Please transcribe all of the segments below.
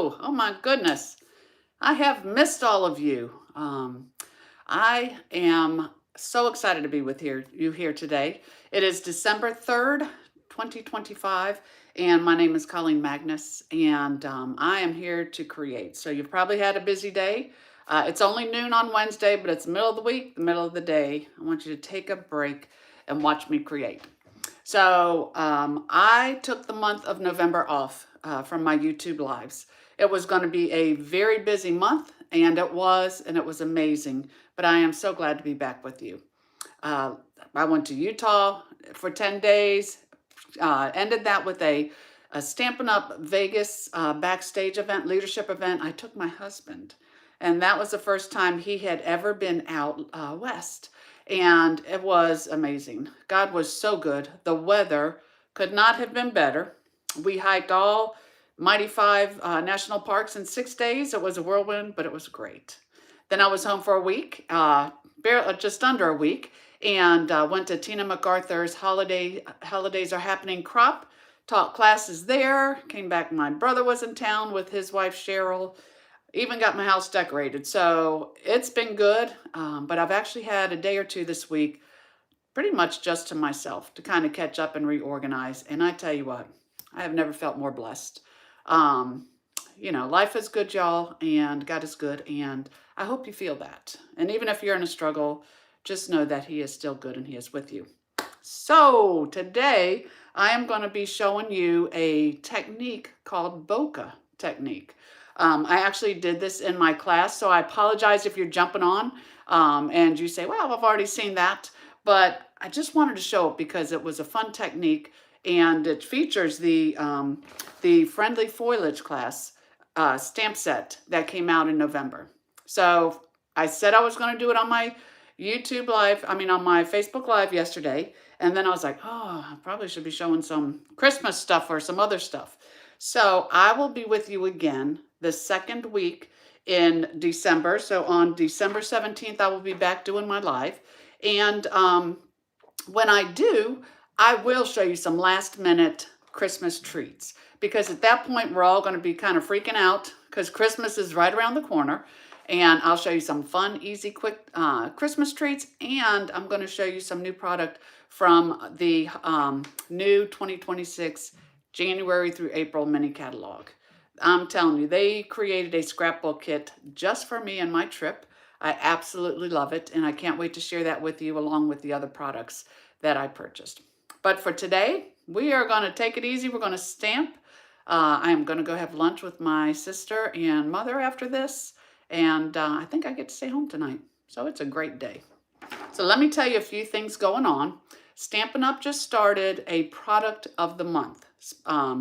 Hello. Oh my goodness. I have missed all of you. I am so excited to be with you here today. It is December 3rd, 2025, and my name is Colleen Magnus, and I am here to create. So you've probably had a busy day. It's only noon on Wednesday, but it's the middle of the week, the middle of the day. I want you to take a break and watch me create. So I took the month of November off from my YouTube lives. It was going to be a very busy month, and it was amazing. But I am so glad to be back with you. I went to Utah for 10 days, ended that with a Stampin' Up Vegas backstage event, leadership event. I took my husband, and that was the first time he had ever been out west. And it was amazing. God was so good. The weather could not have been better. We hiked all Mighty Five national parks in 6 days. It was a whirlwind, but it was great. Then I was home for a week, just under a week, and went to Tina MacArthur's Holidays Are Happening crop, taught classes there, came back. My brother was in town with his wife, Cheryl. Even got my house decorated. So it's been good, but I've actually had a day or two this week, pretty much just to myself, to kind of catch up and reorganize. And I tell you what, I have never felt more blessed. Life is good, y'all, and God is good, and I hope you feel that. And even if you're in a struggle, just know that He is still good and He is with you. So today, I am going to be showing you a technique called Bokeh Technique. I actually did this in my class, so I apologize if you're jumping on and you say, well, I've already seen that. But I just wanted to show it because it was a fun technique, and it features the Friendly Foliage class stamp set that came out in November. So I said I was going to do it on my YouTube live, on my Facebook live yesterday. And then I was like, oh, I probably should be showing some Christmas stuff or some other stuff. So I will be with you again the second week in December. So on December 17th, I will be back doing my live. And when I do, I will show you some last minute Christmas treats, because at that point, we're all going to be kind of freaking out because Christmas is right around the corner. And I'll show you some fun, easy, quick Christmas treats. And I'm going to show you some new product from the new 2026 January through April mini catalog. I'm telling you, they created a scrapbook kit just for me and my trip. I absolutely love it, and I can't wait to share that with you along with the other products that I purchased. But for today, we are going to take it easy. We're going to stamp. I am going to go have lunch with my sister and mother after this, and I think I get to stay home tonight. So it's a great day. So let me tell you a few things going on. Stampin' Up just started a product of the month.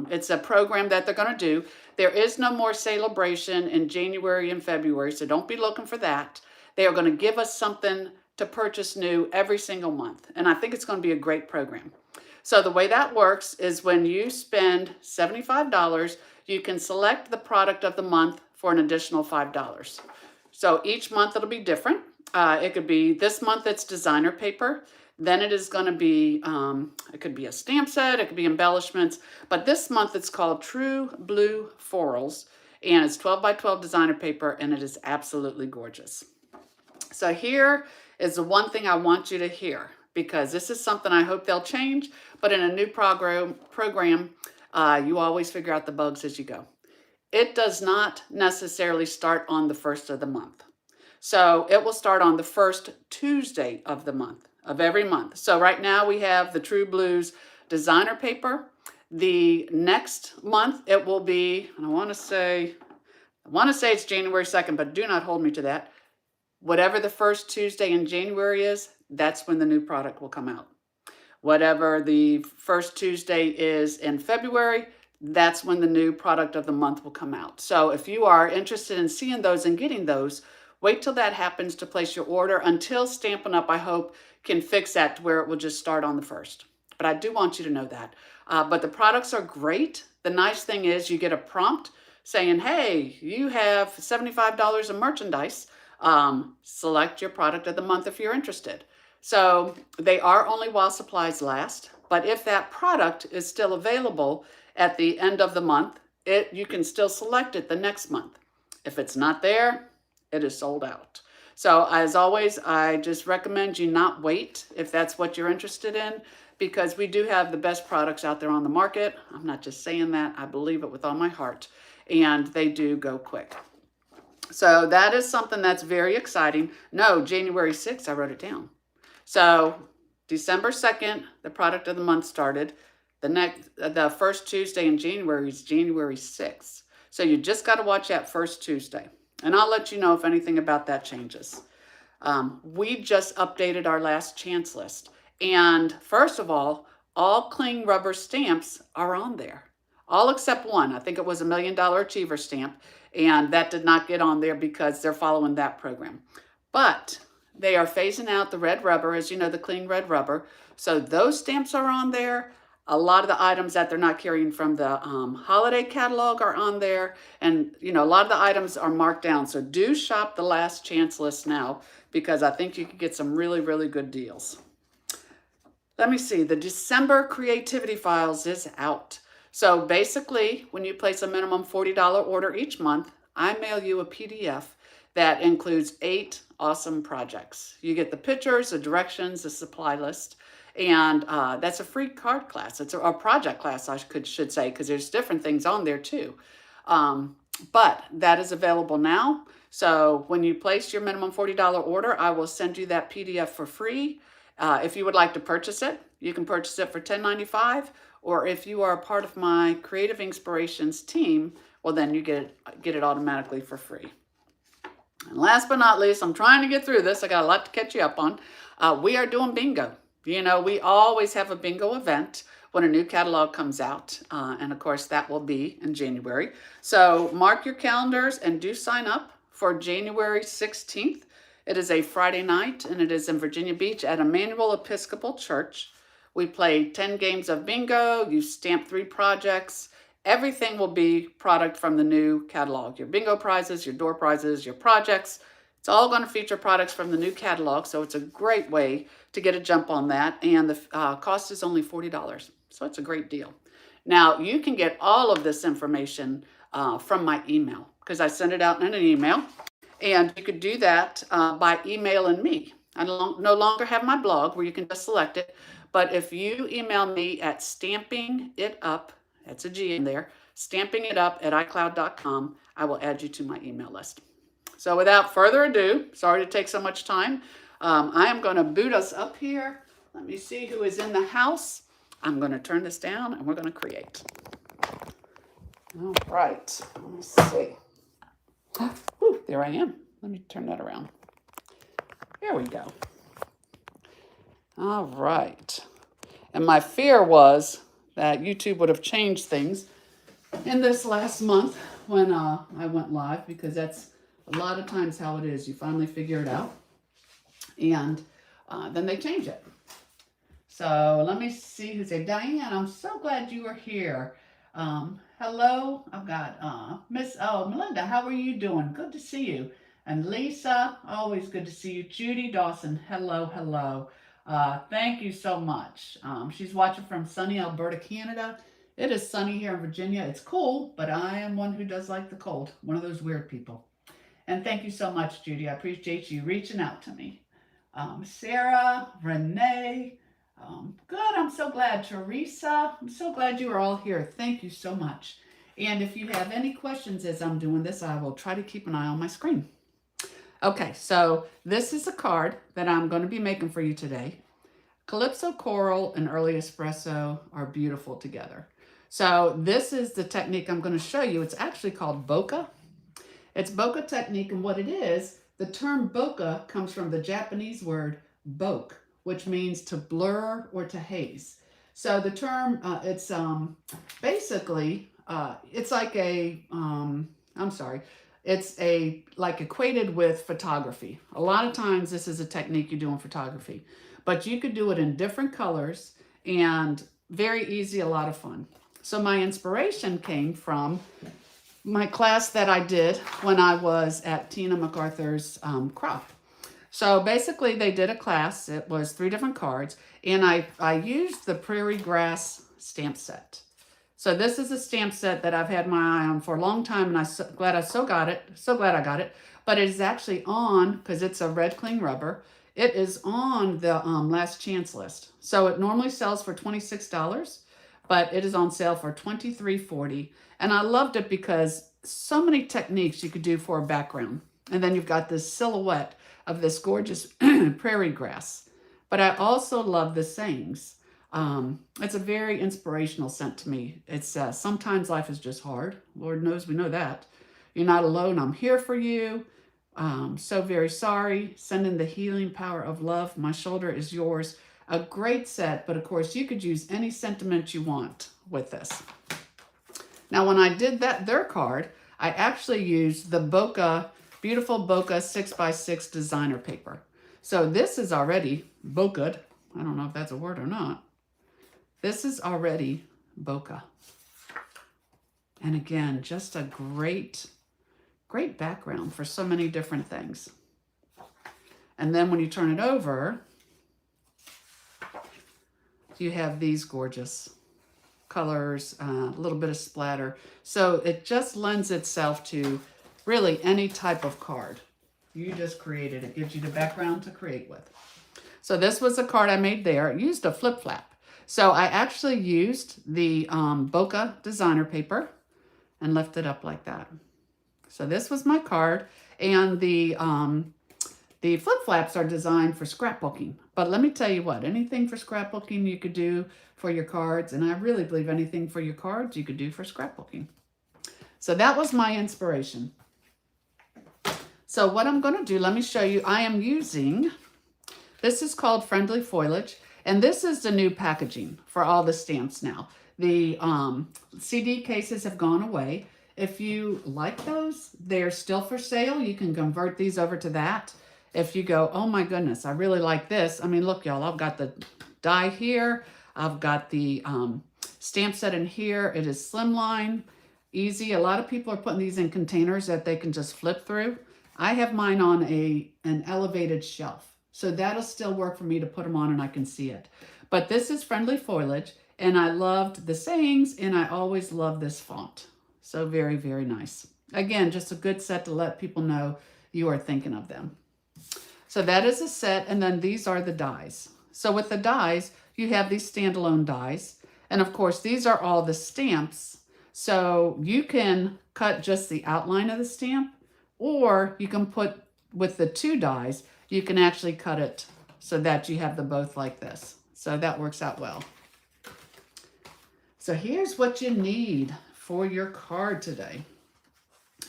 It's a program that they're going to do. There is no more celebration in January and February, so don't be looking for that. They are going to give us something to purchase new every single month, and I think it's going to be a great program. So the way that works is when you spend $75, you can select the product of the month for an additional $5. So each month it'll be different. It could be this month it's designer paper. Then it is going to be, it could be a stamp set, it could be embellishments, but this month it's called True Blue Florals, and it's 12 by 12 designer paper, and it is absolutely gorgeous. So here is the one thing I want you to hear, because this is something I hope they'll change, but in a new program, you always figure out the bugs as you go. It does not necessarily start on the first of the month. So it will start on the first Tuesday of the month, of every month. So right now we have the True Blues designer paper. The next month it will be, and I want to say it's January 2nd, but do not hold me to that. Whatever the first Tuesday in January is, that's when the new product will come out. Whatever the first Tuesday is in February, that's when the new product of the month will come out. So if you are interested in seeing those and getting those, wait till that happens to place your order. Until Stampin' Up, I hope, can fix that to where it will just start on the 1st. But I do want you to know that. But the products are great. The nice thing is you get a prompt saying, hey, you have $75 of merchandise. Select your product of the month if you're interested. So they are only while supplies last. But if that product is still available at the end of the month, you can still select it the next month. If it's not there, it is sold out. So as always, I just recommend you not wait if that's what you're interested in, because we do have the best products out there on the market. I'm not just saying that, I believe it with all my heart, and they do go quick. So that is something that's very exciting. No, January 6th, I wrote it down. So December 2nd, the product of the month started. The first Tuesday in January is January 6th. So you just got to watch that first Tuesday. And I'll let you know if anything about that changes. We just updated our last chance list. And first of all cling rubber stamps are on there. All except one. I think it was $1 Million Achiever stamp. And that did not get on there because they're following that program. But they are phasing out the red rubber, as you know, the clean red rubber. So those stamps are on there. A lot of the items that they're not carrying from the holiday catalog are on there. And, you know, a lot of the items are marked down. So do shop the last chance list now, because I think you could get some really, really good deals. Let me see. The December Creativity Files is out. So basically, when you place a minimum $40 order each month, I mail you a PDF that includes 8 awesome projects. You get the pictures, the directions, the supply list, and that's a free card class. It's a project class, I should say, because there's different things on there too. But that is available now. So when you place your minimum $40 order, I will send you that PDF for free. If you would like to purchase it, you can purchase it for $10.95. Or if you are a part of my Creative Inspirations team, well, then you get it automatically for free. And last but not least, I'm trying to get through this. I got a lot to catch you up on. We are doing bingo. You know, we always have a bingo event when a new catalog comes out. And of course, that will be in January. So mark your calendars and do sign up for January 16th. It is a Friday night, and it is in Virginia Beach at Emmanuel Episcopal Church. We play 10 games of bingo. You stamp 3 projects. Everything will be product from the new catalog. Your bingo prizes, your door prizes, your projects. It's all going to feature products from the new catalog, so it's a great way to get a jump on that. And the cost is only $40, so it's a great deal. Now, you can get all of this information from my email, because I send it out in an email. And you could do that by emailing me. I no longer have my blog where you can just select it. But if you email me at stampingitup, that's a G in there, stampingitup@icloud.com, I will add you to my email list. So without further ado, sorry to take so much time, I am going to boot us up here. Let me see who is in the house. I'm going to turn this down and we're going to create. All right, let me see. Whew, there I am. Let me turn that around. There we go. All right. And my fear was that YouTube would have changed things in this last month when I went live, because that's a lot of times how it is. You finally figure it out, and then they change it. So let me see who's there. Diane, I'm so glad you are here. Hello, I've got Melinda, how are you doing? Good to see you. And Lisa, always good to see you. Judy Dawson, hello, hello. Thank you so much. She's watching from sunny Alberta, Canada. It is sunny here in Virginia. It's cool, but I am one who does like the cold. One of those weird people. And thank you so much, Judy. I appreciate you reaching out to me. Sarah, Renee, good. I'm so glad. Teresa, I'm so glad you are all here. Thank you so much. And if you have any questions as I'm doing this, I will try to keep an eye on my screen. Okay, so this is a card that I'm going to be making for you today. Calypso Coral and Early Espresso are beautiful together. So this is the technique I'm going to show you. It's actually called Bokeh. It's Bokeh Technique, and what it is, the term bokeh comes from the Japanese word boke, which means to blur or to haze. So the term, it's basically, it's like it's like equated with photography. A lot of times this is a technique you do in photography, but you could do it in different colors and very easy, a lot of fun. So my inspiration came from my class that I did when I was at Tina MacArthur's crop. So basically they did a class. It was 3 different cards, and I used the Prairie Grass stamp set. So this is a stamp set that I've had my eye on for a long time, and I'm so glad got it. So glad I got it. But it is actually on, because it's a red cling rubber, it is on the last chance list. So it normally sells for $26, but it is on sale for $23.40. And I loved it because so many techniques you could do for a background. And then you've got this silhouette of this gorgeous prairie grass. But I also love the sayings. It's a very inspirational scent to me. It's sometimes life is just hard. Lord knows we know that. You're not alone. I'm here for you. So very sorry. Sending the healing power of love. My shoulder is yours. A great set, but of course you could use any sentiment you want with this. Now when I did their card, I actually used the Bokeh, beautiful Bokeh 6x6 designer paper. So this is already bokeh. I don't know if that's a word or not. This is already bokeh. And again, just a great background for so many different things. And then when you turn it over, you have these gorgeous colors, a little bit of splatter. So it just lends itself to really any type of card. You just created it. Gives you the background to create with. So this was a card I made there. It used a flip flap. So I actually used the Bokeh designer paper and left it up like that. So this was my card, and the flip flaps are designed for scrapbooking. But let me tell you what, anything for scrapbooking you could do for your cards, and I really believe anything for your cards you could do for scrapbooking. So that was my inspiration. So what I'm going to do, let me show you. I am using, this is called Friendly Foliage, and this is the new packaging for all the stamps now. The CD cases have gone away. If you like those, they're still for sale. You can convert these over to that. If you go, oh my goodness, I really like this. I mean, look, y'all, I've got the die here. I've got the stamp set in here. It is slimline, easy. A lot of people are putting these in containers that they can just flip through. I have mine on an elevated shelf. So that'll still work for me to put them on and I can see it. But this is Friendly Foliage, and I loved the sayings, and I always love this font. So very, very nice. Again, just a good set to let people know you are thinking of them. So that is a set, and then these are the dies. So with the dies, you have these standalone dies. And of course, these are all the stamps. So you can cut just the outline of the stamp, or you can put, with the two dies, you can actually cut it so that you have them both like this. So that works out well. So here's what you need for your card today.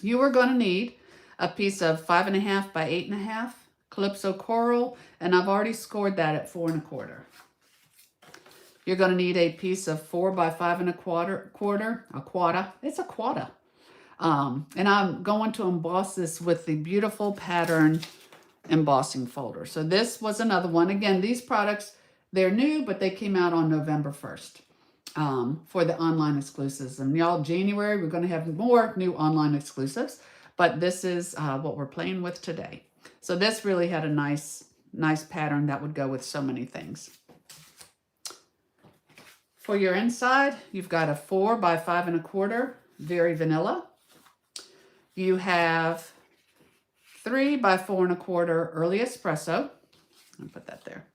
You are going to need a piece of 5.5 by 8.5 Calypso Coral, and I've already scored that at 4 1/4. You're going to need a piece of 4 by 5 1/4, a quad. It's a quad. And I'm going to emboss this with the beautiful pattern embossing folder. So this was another one. Again, these products, they're new, but they came out on November 1st. For the online exclusives. And y'all, January, we're going to have more new online exclusives, but this is what we're playing with today. So this really had a nice pattern that would go with so many things. For your inside, you've got a 4 by 5 1/4, very vanilla. You have 3 by 4 1/4 early espresso. I'll put that there.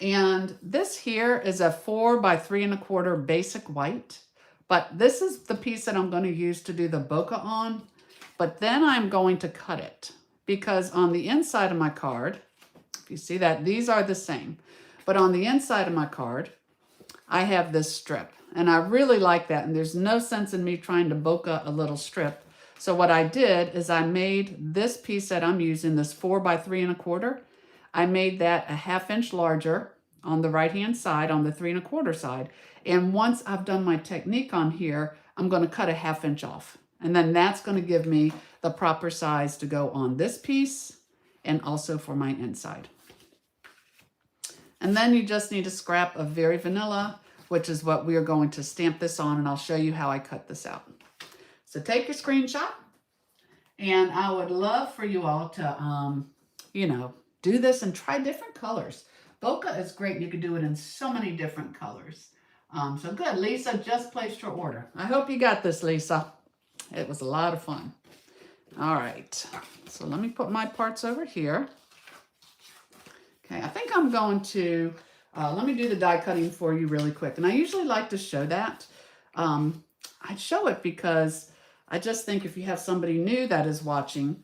And this here is a 4 by 3 1/4 basic white. But this is the piece that I'm going to use to do the bokeh on. But then I'm going to cut it, because on the inside of my card, if you see that, these are the same. But on the inside of my card, I have this strip. And I really like that. And there's no sense in me trying to bokeh a little strip. So what I did is I made this piece that I'm using, this 4 by 3 1/4. I made that a 1/2 inch larger on the right-hand side, on the 3 1/4 side. And once I've done my technique on here, I'm going to cut a 1/2 inch off. And then that's going to give me the proper size to go on this piece and also for my inside. And then you just need a scrap of Very Vanilla, which is what we are going to stamp this on, and I'll show you how I cut this out. So take your screenshot, and I would love for you all to, do this and try different colors. Bokeh is great. You could do it in so many different colors. So good. Lisa just placed her order. I hope you got this, Lisa. It was a lot of fun. All right. So let me put my parts over here. Okay, I think I'm going to, let me do the die cutting for you really quick. And I usually like to show that. I show it because I just think if you have somebody new that is watching,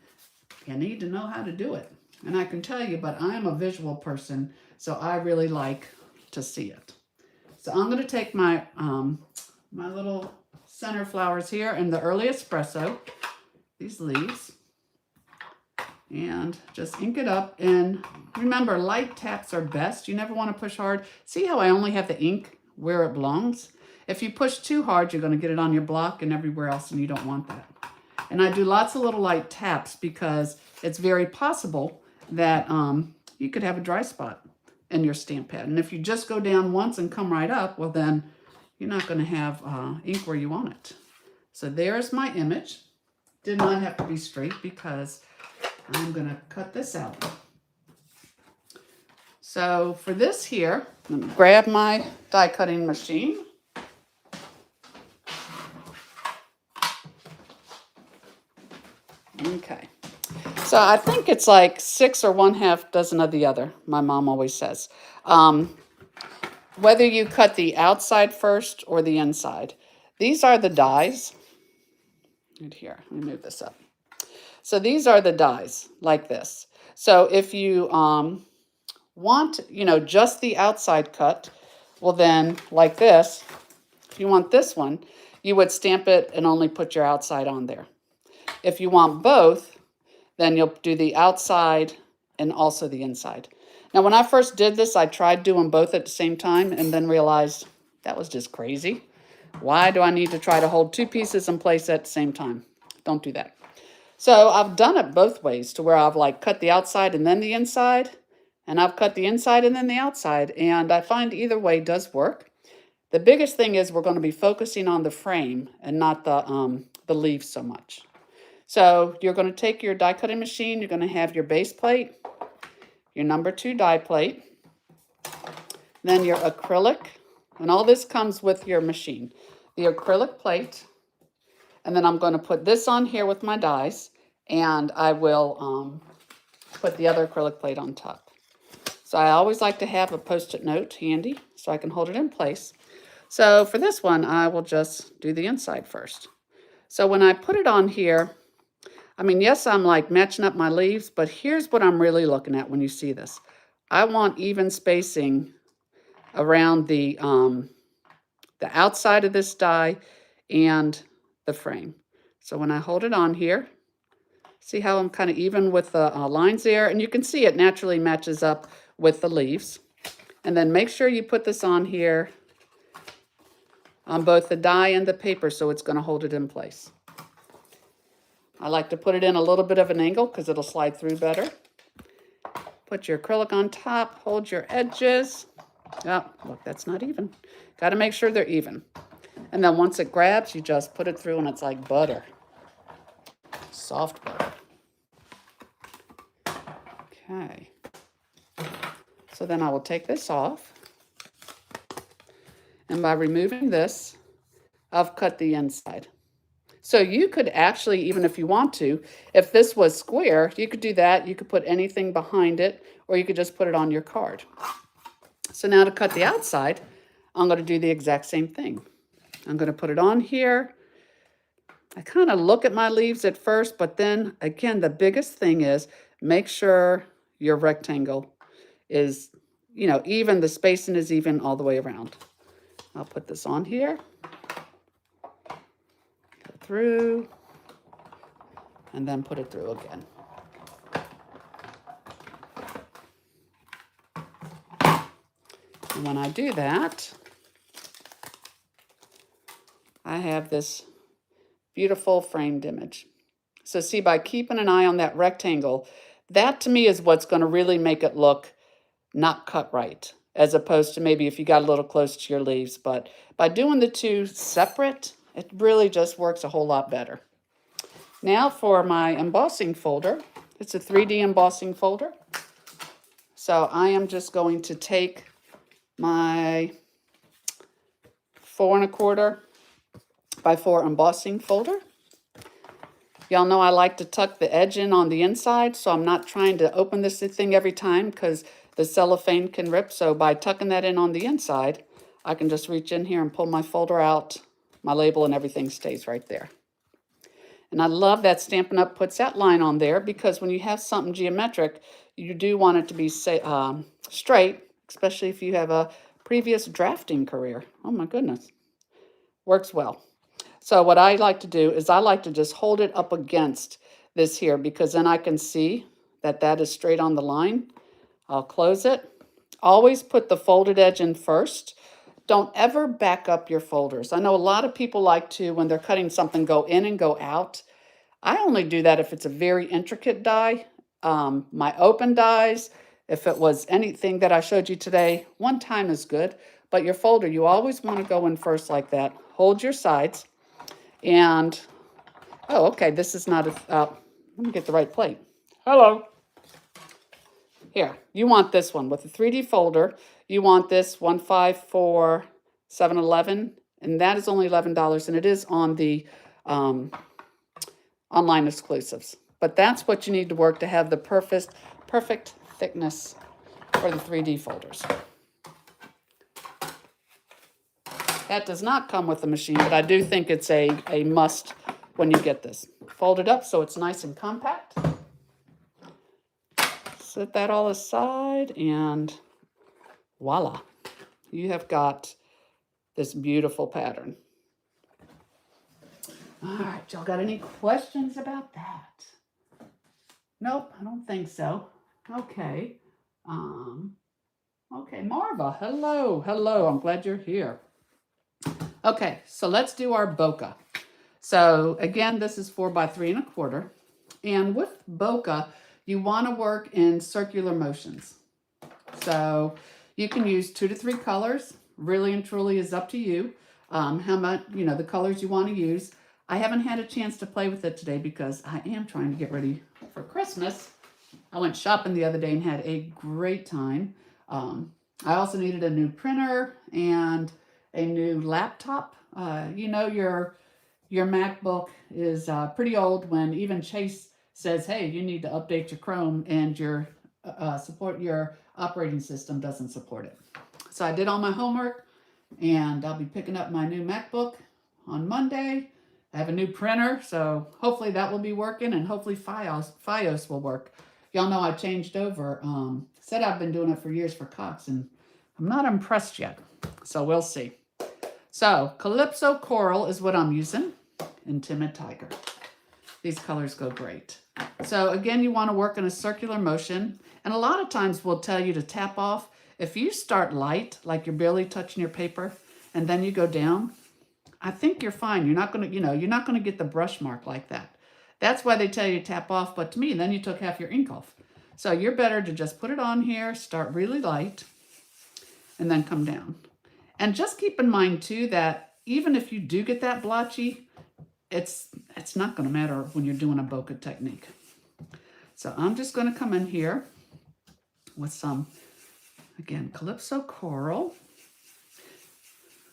you need to know how to do it. And I can tell you, but I am a visual person, so I really like to see it. So I'm going to take my, my little center flowers here in the early espresso, these leaves, and just ink it up. And remember, light taps are best. You never want to push hard. See how I only have the ink where it belongs? If you push too hard, you're going to get it on your block and everywhere else, and you don't want that. And I do lots of little light taps because it's very possible that you could have a dry spot in your stamp pad. And if you just go down once and come right up, well then you're not going to have ink where you want it. So there's my image. Did not have to be straight because I'm going to cut this out. So for this here, I'm going to grab my die cutting machine. Okay. So I think it's like 6 or 1/2 dozen of the other, my mom always says. Whether you cut the outside first or the inside. These are the dies. Right here, let me move this up. So these are the dies, like this. So if you want, you know, just the outside cut, well then, like this, if you want this one, you would stamp it and only put your outside on there. If you want both, then you'll do the outside and also the inside. Now, when I first did this, I tried doing both at the same time and then realized that was just crazy. Why do I need to try to hold 2 pieces in place at the same time? Don't do that. So I've done it both ways to where I've like cut the outside and then the inside, and I've cut the inside and then the outside, and I find either way does work. The biggest thing is we're going to be focusing on the frame and not the leaves so much. So you're going to take your die cutting machine, you're going to have your base plate, your number 2 die plate, then your acrylic, and all this comes with your machine. The acrylic plate, and then I'm going to put this on here with my dies, and I will put the other acrylic plate on top. So I always like to have a Post-it note handy so I can hold it in place. So for this one, I will just do the inside first. So when I put it on here, I mean, yes, I'm like matching up my leaves, but here's what I'm really looking at when you see this. I want even spacing around the outside of this die and the frame. So when I hold it on here, see how I'm kind of even with the lines there? And you can see it naturally matches up with the leaves. And then make sure you put this on here on both the die and the paper so it's going to hold it in place. I like to put it in a little bit of an angle because it'll slide through better. Put your acrylic on top, hold your edges. Oh, look, that's not even. Got to make sure they're even. And then once it grabs, you just put it through and it's like butter. Soft butter. Okay. So then I will take this off. And by removing this, I've cut the inside. So you could actually, even if you want to, if this was square, you could do that. You could put anything behind it, or you could just put it on your card. So now to cut the outside, I'm going to do the exact same thing. I'm going to put it on here. I kind of look at my leaves at first, but then again, the biggest thing is make sure your rectangle is, you know, even, the spacing is even all the way around. I'll put this on here. Through, and then put it through again. And when I do that, I have this beautiful framed image. So see, by keeping an eye on that rectangle, that to me is what's going to really make it look not cut right, as opposed to maybe if you got a little close to your leaves. But by doing the two separate, it really just works a whole lot better. Now for my embossing folder. It's a 3D embossing folder. So I am just going to take my 4¼ by 4 embossing folder. Y'all know I like to tuck the edge in on the inside, so I'm not trying to open this thing every time because the cellophane can rip. So by tucking that in on the inside, I can just reach in here and pull my folder out. My label and everything stays right there. And I love that Stampin' Up! Puts that line on there because when you have something geometric, you do want it to be straight, especially if you have a previous drafting career. Oh my goodness. Works well. So what I like to do is I like to just hold it up against this here because then I can see that that is straight on the line. I'll close it. Always put the folded edge in first. Don't ever back up your folders. I know a lot of people like to, when they're cutting something, go in and go out. I only do that if it's a very intricate die. My open dies, if it was anything that I showed you today, one time is good. But your folder, you always want to go in first like that. Hold your sides. And, oh, okay, this is not a, let me get the right plate. Hello. Here, you want this one with a 3D folder. You want this 154,711, and that is only $11, and it is on the online exclusives. But that's what you need to work to have the perfect thickness for the 3D folders. That does not come with the machine, but I do think it's a must when you get this. Fold it up so it's nice and compact. Set that all aside and voila. You have got this beautiful pattern. All right, y'all got any questions about that? Nope, I don't think so. Okay. Okay, Marva, hello, hello. I'm glad you're here. Okay, so let's do our bokeh. So again, this is 4 by 3¼ and with bokeh, you want to work in circular motions. So you can use 2 to 3 colors. Really and truly is up to you. How much, the colors you want to use. I haven't had a chance to play with it today because I am trying to get ready for Christmas. I went shopping the other day and had a great time. I also needed a new printer and a new laptop. Your MacBook is pretty old when even Chase says, hey, you need to update your Chrome and your operating system doesn't support it. So I did all my homework and I'll be picking up my new MacBook on Monday. I have a new printer, so hopefully that will be working and hopefully Fios will work. Y'all know I changed over. Said I've been doing it for years for Cox and I'm not impressed yet. So we'll see. So Calypso Coral is what I'm using and Timid Tiger. These colors go great. So again, you want to work in a circular motion. And a lot of times we'll tell you to tap off. If you start light, like you're barely touching your paper, and then you go down, I think you're fine. You're not going to, you're not going to get the brush mark like that. That's why they tell you to tap off. But to me, then you took half your ink off. So you're better to just put it on here, start really light, and then come down. And just keep in mind too that even if you do get that blotchy, it's not going to matter when you're doing a bokeh technique. So I'm just going to come in here with some, again, Calypso Coral.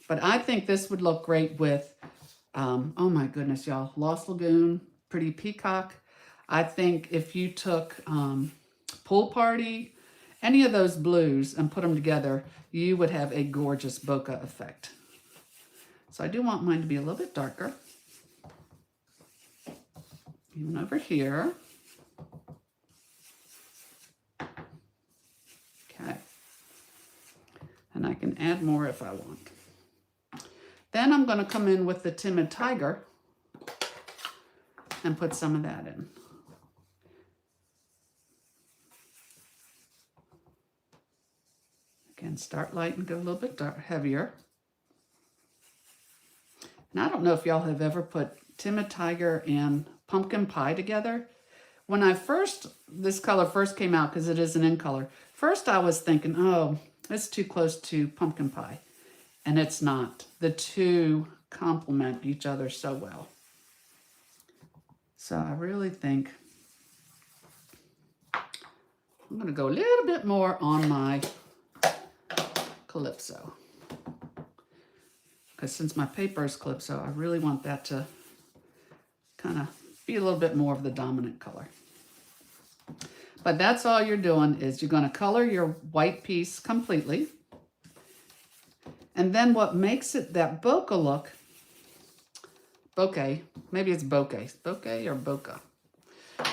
But I think this would look great with, oh my goodness, y'all, Lost Lagoon, Pretty Peacock. I think if you took Pool Party, any of those blues and put them together, you would have a gorgeous bokeh effect. So I do want mine to be a little bit darker. Even over here. Okay. And I can add more if I want. Then I'm going to come in with the Timid Tiger and put some of that in. Again, start light and go a little bit heavier. And I don't know if y'all have ever put Timid Tiger and Pumpkin Pie together. When this color first came out, because it is an in color, first I was thinking, oh, it's too close to Pumpkin Pie. And it's not. The two complement each other so well. So I really think I'm going to go a little bit more on my Calypso. since my paper is clipped, so I really want that to kind of be a little bit more of the dominant color. But that's all you're doing is you're going to color your white piece completely. And then what makes it that bokeh look, bokeh, maybe it's bokeh, bokeh or bokeh.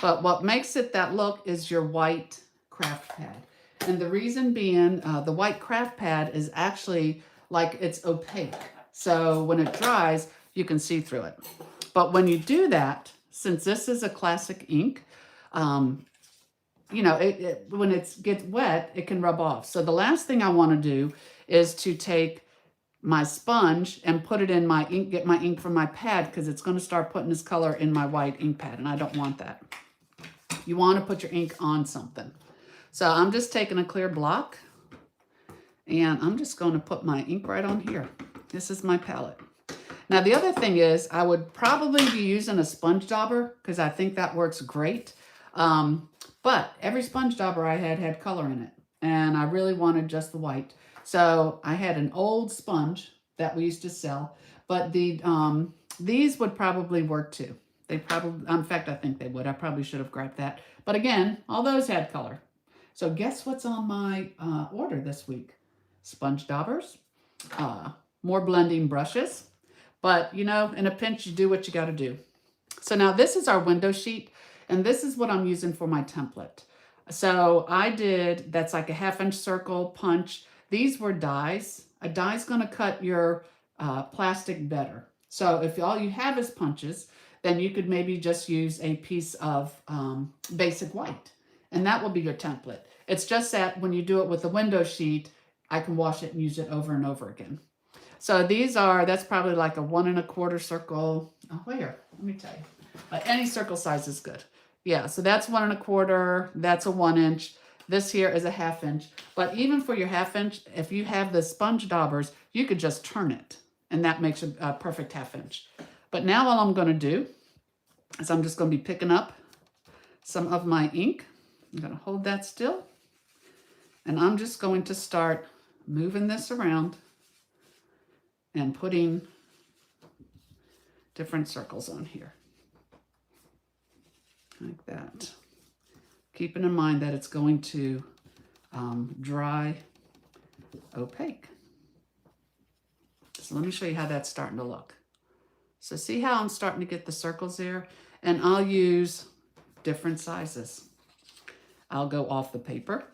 But what makes it that look is your white craft pad. And the reason being, the white craft pad is actually like it's opaque. So when it dries, you can see through it. But when you do that, since this is a classic ink, you know, when it gets wet, it can rub off. So the last thing I want to do is to take my sponge and put it in my ink, get my ink from my pad, because it's going to start putting this color in my white ink pad, and I don't want that. You want to put your ink on something. So I'm just taking a clear block, and I'm just going to put my ink right on here. This is my palette. Now the other thing is, I would probably be using a sponge dauber, because I think that works great. But every sponge dauber I had color in it, and I really wanted just the white. So I had an old sponge that we used to sell, but these would probably work too. They probably, in fact, I think they would. I probably should have grabbed that. But again, all those had color. So guess what's on my order this week? Sponge daubers, more blending brushes. But, you know, in a pinch, you do what you got to do. So now this is our window sheet, and this is what I'm using for my template. So I did, that's like a 1/2-inch circle punch. These were dies. A die's going to cut your plastic better. So if all you have is punches, then you could maybe just use a piece of basic white, and that will be your template. It's just that when you do it with the window sheet, I can wash it and use it over and over again. So these are, that's probably like a 1 1/4 circle. Oh, here, let me tell you. Any circle size is good. Yeah, so that's 1 1/4. That's a 1 inch. This here is a 1/2 inch. But even for your 1/2 inch, if you have the sponge daubers, you could just turn it, and that makes a perfect 1/2 inch. But now all I'm going to do is I'm just going to be picking up some of my ink. I'm going to hold that still, and I'm just going to start moving this around and putting different circles on here. Like that. Keeping in mind that it's going to dry opaque. So let me show you how that's starting to look. So see how I'm starting to get the circles there? And I'll use different sizes. I'll go off the paper,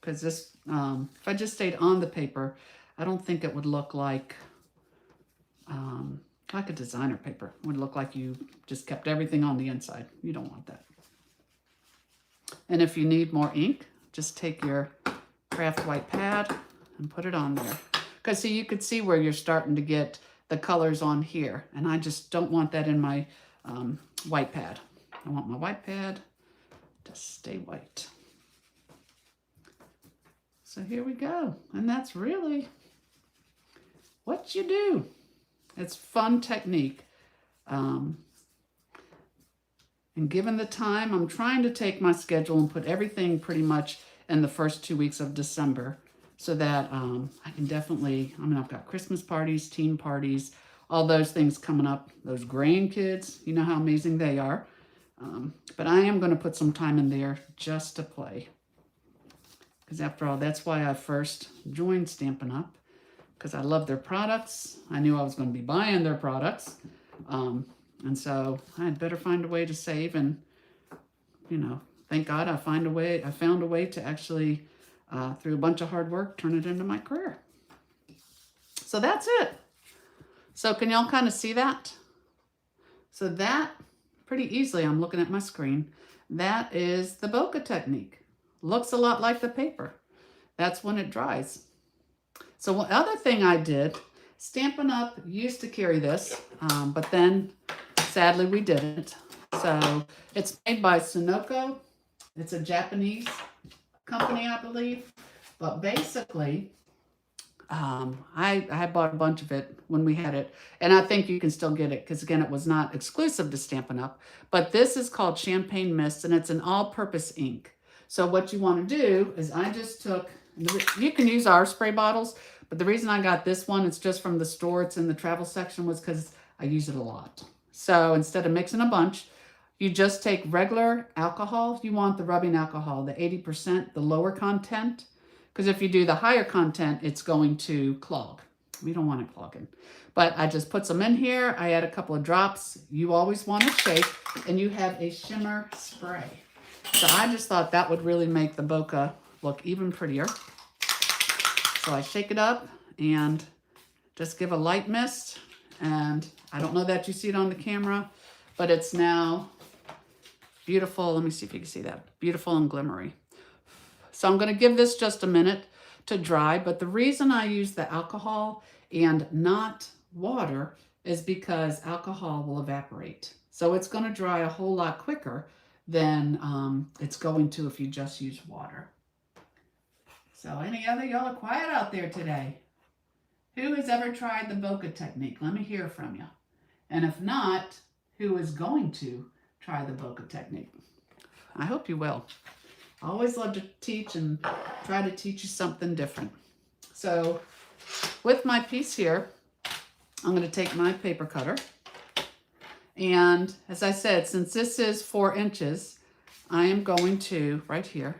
because this, if I just stayed on the paper, I don't think it would look like a designer paper. It would look like you just kept everything on the inside. You don't want that. And if you need more ink, just take your craft white pad and put it on there. Because see, you could see where you're starting to get the colors on here. And I just don't want that in my white pad. I want my white pad to stay white. So here we go. And that's really what you do. It's fun technique. And given the time, I'm trying to take my schedule and put everything pretty much in the first 2 weeks of December, so that I can definitely, I mean, I've got Christmas parties, teen parties, all those things coming up, those grandkids, you know how amazing they are. But I am going to put some time in there just to play. Because after all, that's why I first joined Stampin' Up, because I love their products. I knew I was going to be buying their products. And so I had better find a way to save, and, you know, thank God I found a way to actually, through a bunch of hard work, turn it into my career. So that's it. So can y'all kind of see that? So that, pretty easily, I'm looking at my screen, that is the Bokeh Technique. Looks a lot like the paper. That's when it dries. So one other thing I did, Stampin' Up used to carry this, but then sadly we didn't. So it's made by Sunoco. It's a Japanese company, I believe. But basically, I bought a bunch of it when we had it. And I think you can still get it, because again, it was not exclusive to Stampin' Up. But this is called Champagne Mist, and it's an all-purpose ink. So what you want to do is I just took, you can use our spray bottles, But the reason I got this one, it's just from the store, it's in the travel section, was because I use it a lot. So instead of mixing a bunch, you just take regular alcohol. You want the rubbing alcohol, the 80%, the lower content. Because if you do the higher content, it's going to clog. We don't want it clogging. But I just put some in here. I add a couple of drops. You always want to shake, and you have a shimmer spray. So I just thought that would really make the bokeh look even prettier. So I shake it up and just give a light mist. And I don't know that you see it on the camera, but it's now beautiful. Let me see if you can see that. Beautiful and glimmery. So I'm going to give this just a minute to dry. But the reason I use the alcohol and not water is because alcohol will evaporate. So it's going to dry a whole lot quicker than it's going to if you just use water. So any other, y'all are quiet out there today. Who has ever tried the bokeh technique? Let me hear from you. And if not, who is going to try the bokeh technique? I hope you will. I always love to teach and try to teach you something different. So with my piece here, I'm going to take my paper cutter. And as I said, since this is 4 inches, I am going to, right here,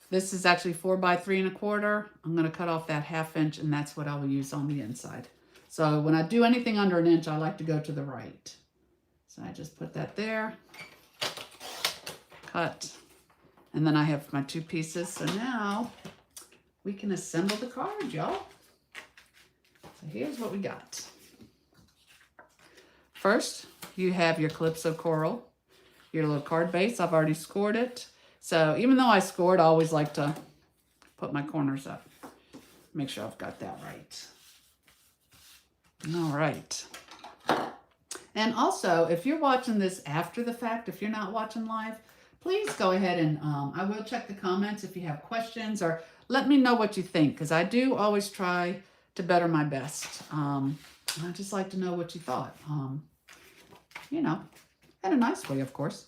this is actually 4 by 3 1/4. I'm going to cut off that 1/2 inch, and that's what I will use on the inside. So when I do anything under 1 inch, I like to go to the right. So I just put that there, cut, and then I have my 2 pieces. So now we can assemble the card, y'all. So here's what we got. First, you have your Calypso Coral, your little card base. I've already scored it. So even though I scored, I always like to put my corners up. Make sure I've got that right. All right. And also, if you're watching this after the fact, if you're not watching live, please go ahead and I will check the comments if you have questions, or let me know what you think, because I do always try to better my best. I just like to know what you thought. You know, in a nice way, of course.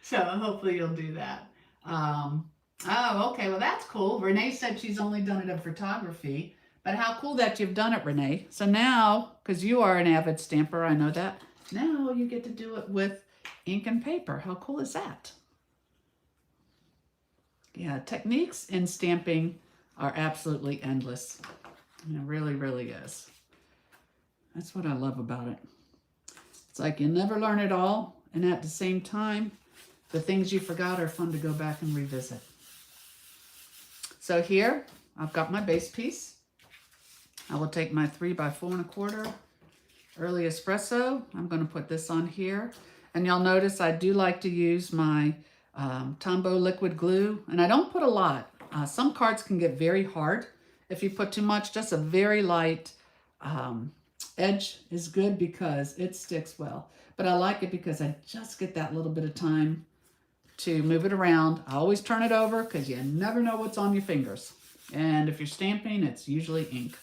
So hopefully you'll do that. Oh, okay. Well, that's cool. Renee said she's only done it in photography, but how cool that you've done it, Renee. So now, because you are an avid stamper, I know that. Now you get to do it with ink and paper. How cool is that? Yeah, techniques in stamping are absolutely endless. It really, really is. That's what I love about it. It's like you never learn it all, and at the same time, the things you forgot are fun to go back and revisit. So here, I've got my base piece. I will take my 3 by 4 1/4 early espresso. I'm going to put this on here. And you'll notice I do like to use my Tombow liquid glue. And I don't put a lot. Some cards can get very hard if you put too much. Just a very light edge is good because it sticks well. But I like it because I just get that little bit of time to move it around. I always turn it over because you never know what's on your fingers. And if you're stamping, it's usually ink.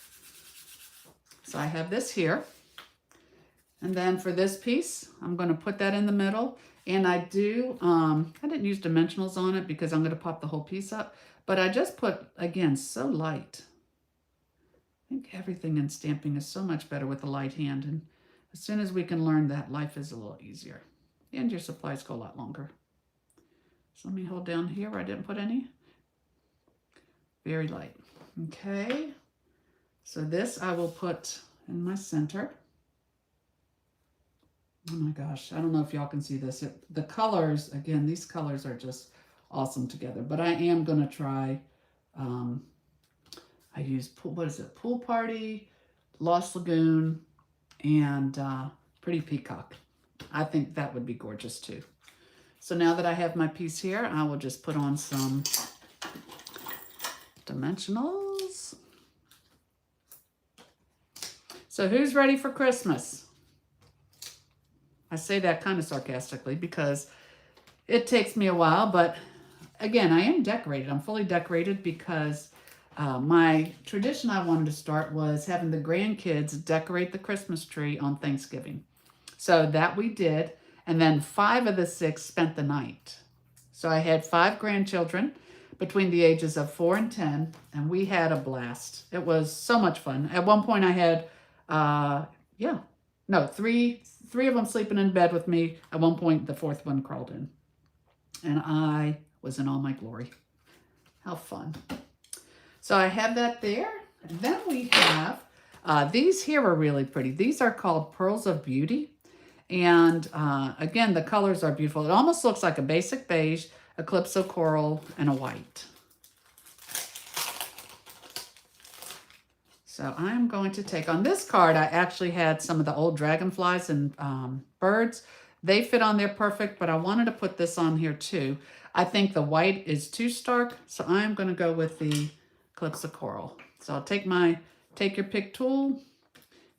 So I have this here. And then for this piece, I'm going to put that in the middle. And I didn't use dimensionals on it because I'm going to pop the whole piece up. But I just put, again, so light. I think everything in stamping is so much better with a light hand. And as soon as we can learn that, life is a little easier. And your supplies go a lot longer. So let me hold down here where I didn't put any. Very light. Okay. So this I will put in my center. Oh my gosh. I don't know if y'all can see this. The colors, again, these colors are just awesome together. But I am going to try, I use, Pool Party, Lost Lagoon, and Pretty Peacock. I think that would be gorgeous too. So now that I have my piece here, I will just put on some dimensionals. So who's ready for Christmas? I say that kind of sarcastically because it takes me a while, but again, I am decorated. I'm fully decorated because my tradition I wanted to start was having the grandkids decorate the Christmas tree on Thanksgiving. So that we did. And then 5 of the 6 spent the night. So I had 5 grandchildren, between the ages of 4 and 10, and we had a blast. It was so much fun. At one point I had, three of them sleeping in bed with me. At one point, the fourth one crawled in, and I was in all my glory. How fun. So I have that there. And then we have, these here are really pretty. These are called Pearls of Beauty. And again, the colors are beautiful. It almost looks like a basic beige, a calypso coral, and a white. So I'm going to take, on this card, I actually had some of the old dragonflies and birds. They fit on there perfect, but I wanted to put this on here too. I think the white is too stark, so I'm going to go with the calypso coral. So I'll take your pick tool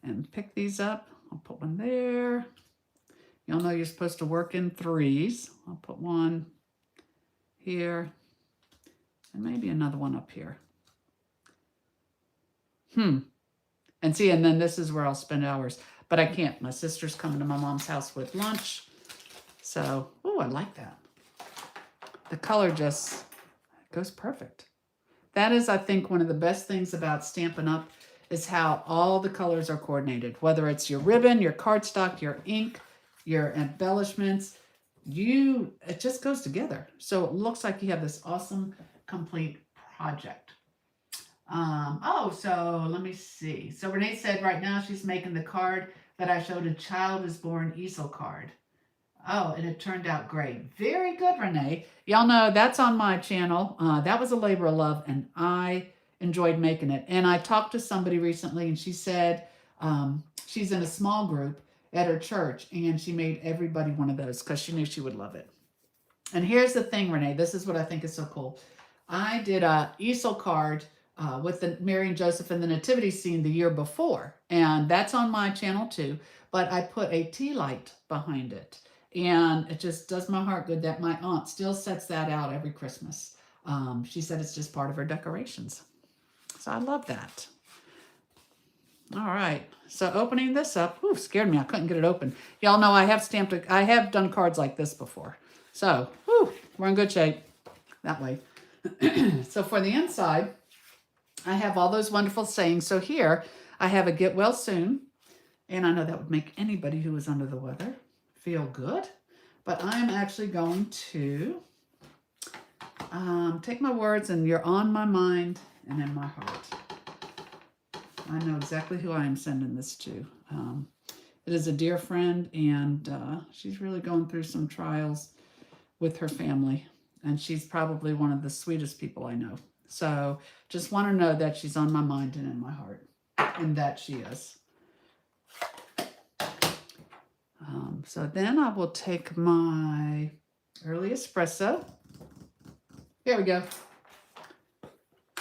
and pick these up. I'll put one there. Y'all know you're supposed to work in threes. I'll put one here and maybe another one up here. And see, and then this is where I'll spend hours, but I can't. My sister's coming to my mom's house with lunch. So, oh, I like that. The color just goes perfect. That is, I think, one of the best things about Stampin' Up! Is how all the colors are coordinated. Whether it's your ribbon, your cardstock, your ink, your embellishments, it just goes together. So it looks like you have this awesome, complete project. So let me see. So Renee said right now she's making the card that I showed, a child is born easel card. Oh, and it turned out great. Very good, Renee. Y'all know that's on my channel. That was a labor of love, and I enjoyed making it. And I talked to somebody recently, and she said she's in a small group at her church, and she made everybody one of those because she knew she would love it. And here's the thing, Renee. This is what I think is so cool. I did a easel card with the Mary and Joseph and the nativity scene the year before, and that's on my channel too. But I put a tea light behind it. And it just does my heart good that my aunt still sets that out every Christmas. She said it's just part of her decorations. So I love that. All right. So opening this up, scared me. I couldn't get it open. Y'all know I have done cards like this before. So, we're in good shape that way. So for the inside, I have all those wonderful sayings. So here I have a get well soon. And I know that would make anybody who is under the weather feel good, but I'm actually going to take my words, and you're on my mind and in my heart. I know exactly who I am sending this to. It is a dear friend, and she's really going through some trials with her family, and she's probably one of the sweetest people I know. So just want to know that she's on my mind and in my heart, and that she is. So then I will take my early espresso. Here we go.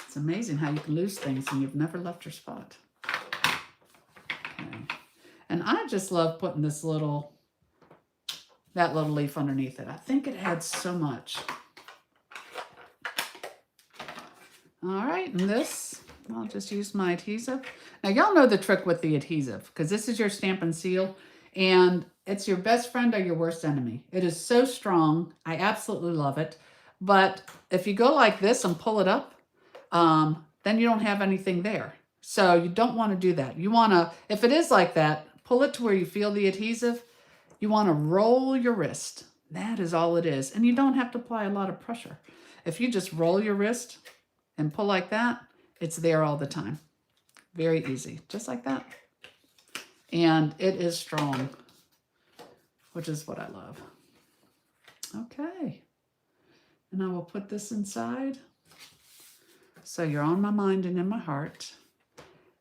It's amazing how you can lose things and you've never left your spot. Okay. And I just love putting that little leaf underneath it. I think it adds so much. All right, and this, I'll just use my adhesive. Now, y'all know the trick with the adhesive, because this is your Stampin' Seal, and it's your best friend or your worst enemy. It is so strong. I absolutely love it. But if you go like this and pull it up, then you don't have anything there. So you don't want to do that. You want to, if it is like that, pull it to where you feel the adhesive. You want to roll your wrist. That is all it is. And you don't have to apply a lot of pressure. If you just roll your wrist and pull like that, it's there all the time. Very easy, just like that. And it is strong, which is what I love. Okay. And I will put this inside. So you're on my mind and in my heart.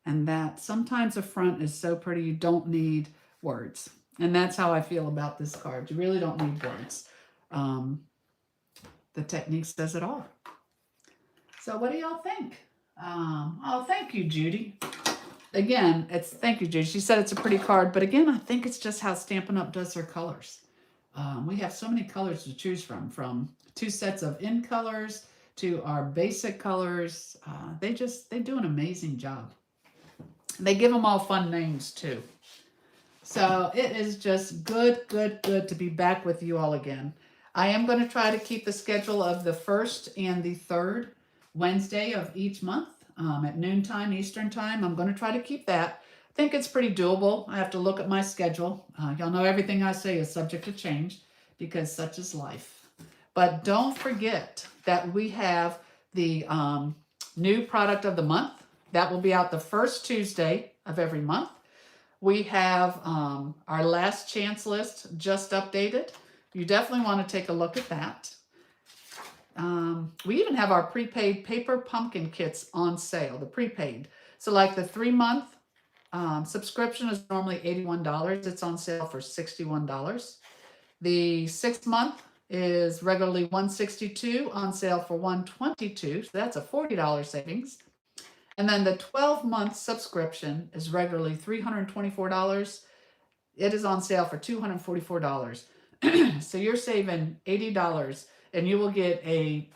And that sometimes the front is so pretty you don't need words. And that's how I feel about this card. You really don't need words. The Techniques does it all. So what do y'all think? Oh, thank you, Judy. Again, thank you, Judy. She said it's a pretty card, but again, I think it's just how Stampin' Up! Does their colors. We have so many colors to choose from 2 sets of in colors to our basic colors. They do an amazing job. They give them all fun names too. So it is just good to be back with you all again. I am going to try to keep the schedule of the first and the third Wednesday of each month at noontime Eastern time. I'm going to try to keep that. I think it's pretty doable. I have to look at my schedule. Y'all know everything I say is subject to change because such is life. But don't forget that we have the new product of the month. That will be out the first Tuesday of every month. We have our last chance list just updated. You definitely want to take a look at that. We even have our prepaid paper pumpkin kits on sale, the prepaid. So like the 3-month subscription is normally $81. It's on sale for $61. The 6-month is regularly $162, on sale for $122. So that's a $40 savings. And then the 12-month subscription is regularly $324. It is on sale for $244. So you're saving $80, and you will get a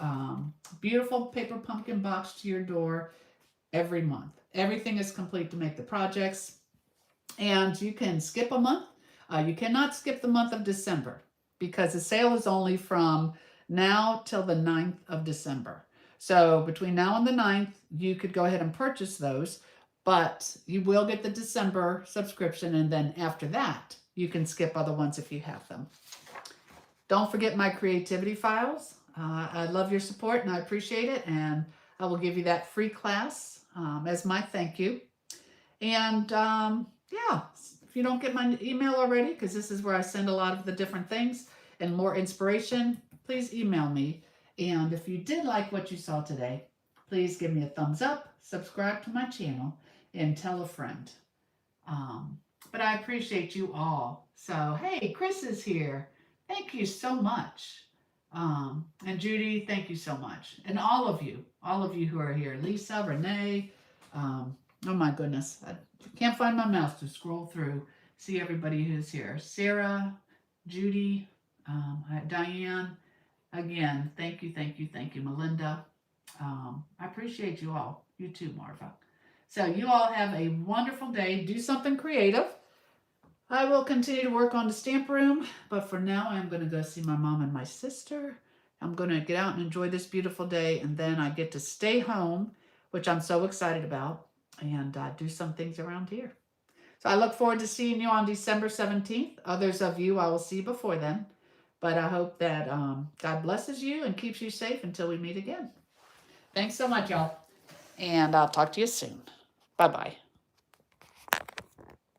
beautiful paper pumpkin box to your door every month. Everything is complete to make the projects, and you can skip a month. You cannot skip the month of December because the sale is only from now till the 9th of December. So between now and the 9th, you could go ahead and purchase those, but you will get the December subscription, and then after that, you can skip other ones if you have them. Don't forget my creativity files. I love your support and I appreciate it, and I will give you that free class as my thank you. And yeah, if you don't get my email already, because this is where I send a lot of the different things and more inspiration, please email me. And if you did like what you saw today, please give me a thumbs up, subscribe to my channel, and tell a friend. But I appreciate you all. So, hey, Chris is here. Thank you so much. And Judy, thank you so much. And all of you who are here. Lisa, Renee, oh my goodness. I can't find my mouse to scroll through, see everybody who's here. Sarah, Judy, Diane, again, thank you, thank you, thank you. Melinda, I appreciate you all. You too, Marva. So you all have a wonderful day. Do something creative. I will continue to work on the stamp room, but for now I'm going to go see my mom and my sister. I'm going to get out and enjoy this beautiful day, and then I get to stay home, which I'm so excited about, and do some things around here. So I look forward to seeing you on December 17th. Others of you I will see before then, but I hope that God blesses you and keeps you safe until we meet again. Thanks so much, y'all, and I'll talk to you soon. Bye-bye.